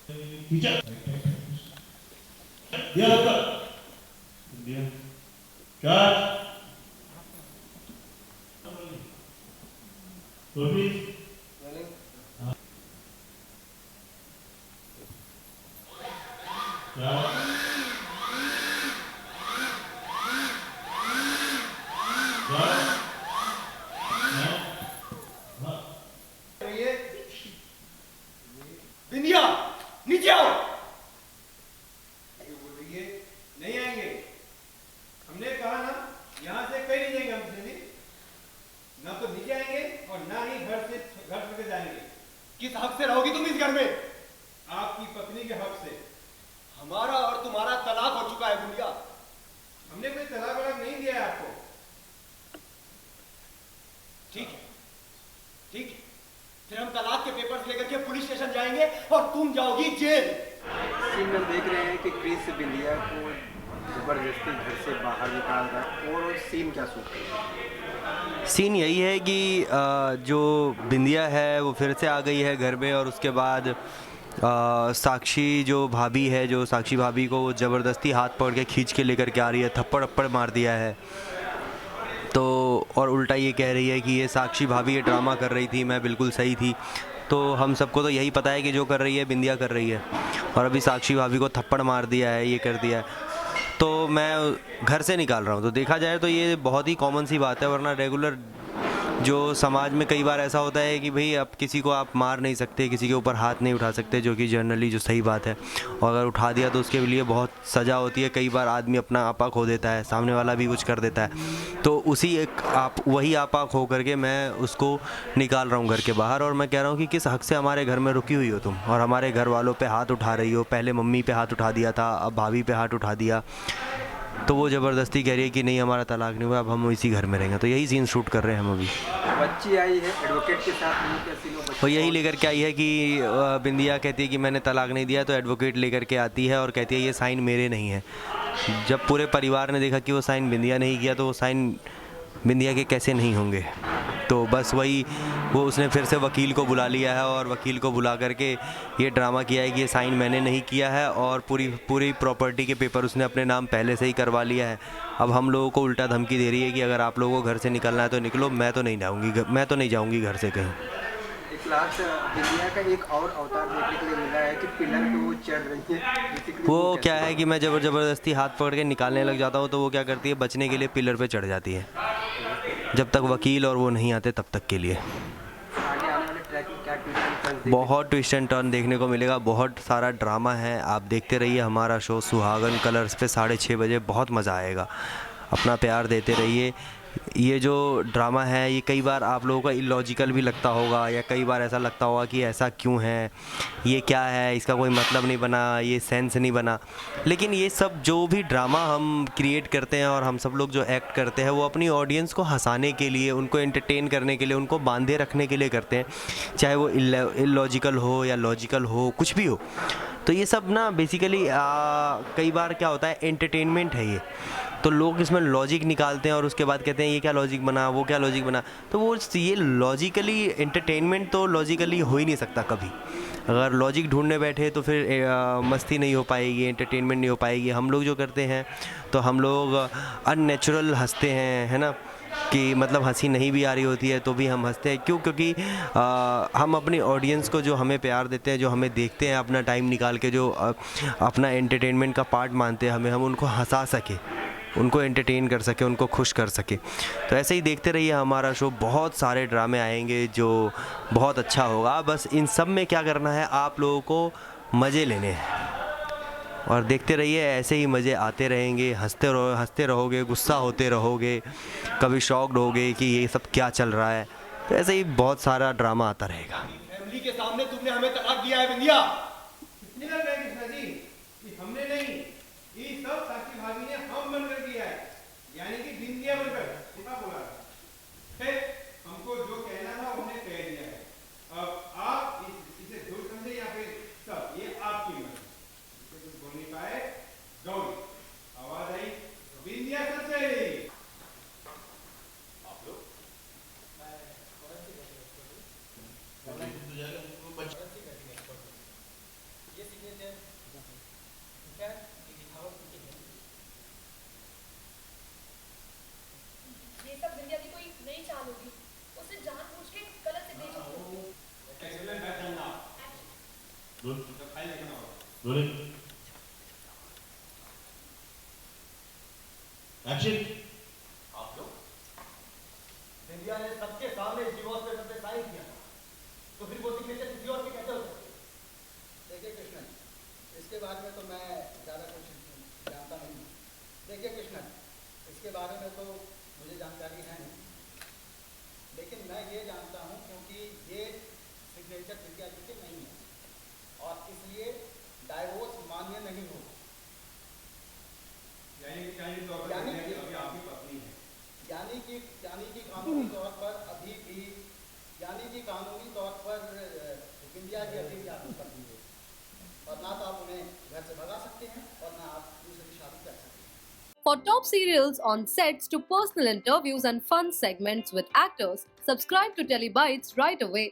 खींचा दिया होगा दिया चार तो भी चार बिंदिया नीचे आओ। बोल रही है नहीं आएंगे। हमने कहा ना यहाँ से कहीं नहीं जाएंगे। हमसे नहीं ना तो नीचे आएंगे और ना ही घर से जाएंगे। किस हक से रहोगी तुम इस घर में? आपकी पत्नी के हक से। हमारा और तुम्हारा तलाक हो चुका है बिंदिया। हमने कोई तलाक वलाक नहीं दिया है आपको। ठीक है ठीक है, फिर हम तलाक के पेपर्स लेकर के पुलिस स्टेशन जाएंगे और तुम जाओगी जेल। सीन में देख रहे हैं कि क्रिस बिंदिया को जबरदस्ती घर से बाहर निकाल रहा है और सीन क्या सूट है? सीन यही है कि जो बिंदिया है वो फिर से आ गई है घर में, और उसके बाद साक्षी जो भाभी है, जो साक्षी भाभी को वो ज़बरदस्ती हाथ पकड़ के खींच के लेकर के आ रही है, थप्पड़ अप्पड़ मार दिया है। तो और उल्टा ये कह रही है कि ये साक्षी भाभी ये ड्रामा कर रही थी, मैं बिल्कुल सही थी। तो हम सबको तो यही पता है कि जो कर रही है बिंदिया कर रही है, और अभी साक्षी भाभी को थप्पड़ मार दिया है, ये कर दिया है। तो मैं घर से निकाल रहा हूँ। तो देखा जाए तो ये बहुत ही कॉमन सी बात है, वरना रेगुलर जो समाज में कई बार ऐसा होता है कि भाई अब किसी को आप मार नहीं सकते, किसी के ऊपर हाथ नहीं उठा सकते, जो कि जनरली जो सही बात है। और अगर उठा दिया तो उसके लिए बहुत सज़ा होती है। कई बार आदमी अपना आपा खो देता है, सामने वाला भी कुछ कर देता है। तो उसी एक वही आपा खो करके मैं उसको निकाल रहा हूँ घर के बाहर, और मैं कह रहा हूँ कि किस हक से हमारे घर में रुकी हुई हो तुम, और हमारे घर वालों पे हाथ उठा रही हो। पहले मम्मी पे हाथ उठा दिया था, अब भाभी पे हाथ उठा दिया। तो वो ज़बरदस्ती कह रही है कि नहीं हमारा तलाक नहीं हुआ, अब हम इसी घर में रहेंगे। तो यही सीन शूट कर रहे हैं हम अभी। बच्ची आई है एडवोकेट के साथ, नहीं कैसी हो बच्ची? और यही लेकर के आई है कि बिंदिया कहती है कि मैंने तलाक नहीं दिया, तो एडवोकेट लेकर के आती है और कहती है ये साइन मेरे नहीं है। जब पूरे परिवार ने देखा कि वो साइन बिंदिया नहीं किया, तो वो साइन बिंदिया के कैसे नहीं होंगे। तो बस वही वो उसने फिर से वकील को बुला लिया है, और वकील को बुला करके ये ड्रामा किया है कि ये साइन मैंने नहीं किया है, और पूरी पूरी प्रॉपर्टी के पेपर उसने अपने नाम पहले से ही करवा लिया है। अब हम लोगों को उल्टा धमकी दे रही है कि अगर आप लोगों को घर से निकलना है तो निकलो, मैं तो नहीं जाऊँगी घर से कहीं। एक लास्ट बिंदिया का एक और अवतार देखने के लिए मिला है कि पिलर पे वो चढ़ रही है। बेसिकली वो क्या कैसे? है कि मैं ज़बरदस्ती हाथ पकड़ के निकालने लग जाता हूँ, तो वो क्या करती है, बचने के लिए पिलर पे चढ़ जाती है, जब तक वकील और वो नहीं आते तब तक के लिए। आगे आने वाले ट्रैक में क्या ट्विस्ट एंड टर्न बहुत ट्विस्ट एंड टर्न देखने को मिलेगा, बहुत सारा ड्रामा है। आप देखते रहिए हमारा शो सुहागन कलर्स पे 6:30 बजे, बहुत मज़ा आएगा। अपना प्यार देते रहिए। ये जो ड्रामा है ये कई बार आप लोगों को इलॉजिकल भी लगता होगा, या कई बार ऐसा लगता होगा कि ऐसा क्यों है, ये क्या है, इसका कोई मतलब नहीं बना, ये सेंस नहीं बना। लेकिन ये सब जो भी ड्रामा हम क्रिएट करते हैं और हम सब लोग जो एक्ट करते हैं, वो अपनी ऑडियंस को हंसाने के लिए, उनको एंटरटेन करने के लिए, उनको बांधे रखने के लिए करते हैं। चाहे वो इलॉजिकल हो या लॉजिकल हो, कुछ भी हो। तो ये सब ना बेसिकली कई बार क्या होता है, एंटरटेनमेंट है ये। तो लोग इसमें लॉजिक निकालते हैं और उसके बाद कहते हैं ये क्या लॉजिक बना, वो क्या लॉजिक बना। तो वो ये लॉजिकली एंटरटेनमेंट तो लॉजिकली हो ही नहीं सकता कभी। अगर लॉजिक ढूंढने बैठे तो फिर मस्ती नहीं हो पाएगी, एंटरटेनमेंट नहीं हो पाएगी। हम लोग जो करते हैं तो हम लोग अननेचुरल हंसते हैं, है ना, कि मतलब हंसी नहीं भी आ रही होती है तो भी हम हंसते हैं। क्यों? क्योंकि हम अपनी ऑडियंस को, जो हमें प्यार देते हैं, जो हमें देखते हैं अपना टाइम निकाल के, जो अपना एंटरटेनमेंट का पार्ट मानते हैं हमें, हम उनको हंसा सके, उनको एंटरटेन कर सके, उनको खुश कर सके। तो ऐसे ही देखते रहिए हमारा शो। बहुत सारे ड्रामे आएंगे जो बहुत अच्छा होगा। बस इन सब में क्या करना है, आप लोगों को मज़े लेने हैं, और देखते रहिए, ऐसे ही मज़े आते रहेंगे। हंसते रहोगे, गुस्सा होते रहोगे, कभी शॉक्ड होगे कि ये सब क्या चल रहा है। तो ऐसे ही बहुत सारा ड्रामा आता रहेगा। फैमिली के सामने तुमने हमें तलाक दिया है बिंदिया। कितने लग रहे हैं कृष्णा जी कि हमने नहीं, ये सब साक्षी भाभी ने हम बनकर किया है, यानी कि बिंदिया बनकर। कितना बोला है, हमको जो कहना था हमने कह दिया है। अब आप इसे झूठ समझे या फिर सब, ये आपकी मर्जी। इसे कुछ बोल नहीं पाए। गौरी आवाज आई, बिंदिया सच है। ये फाइल देखना होगा। रोलिंग एक्शन आप लोग इंडिया ने सबके सामने डिवोर्स पेपर पे साइन किया तो फिर वो सिग्नेचर किसी और के कैसे हो सकते? देखिए कृष्णन, इसके बारे में तो मैं ज़्यादा कुछ जानता नहीं हूँ। देखिए कृष्णन, इसके बारे में तो मुझे जानकारी है नहीं, लेकिन मैं ये जानता हूँ क्योंकि ये सिग्नेचर विद्या जी के नहीं है और इसलिए डाइवोर्स मान्य नहीं होगा। यानी कि कानूनी तौर पर यानी दुनिया की कि- अभी आपकी पत्नी है। यानी कि कानूनी तौर पर अभी भी कानूनी तौर पर विंध्या जी अभी भी आपकी पत्नी है और ना तो आप उन्हें घर से भगा सकते हैं और ना आप दूसरी शादी कर सकते हैं। For top serials on sets to personal interviews and fun segments with actors, subscribe to Telebytes right away.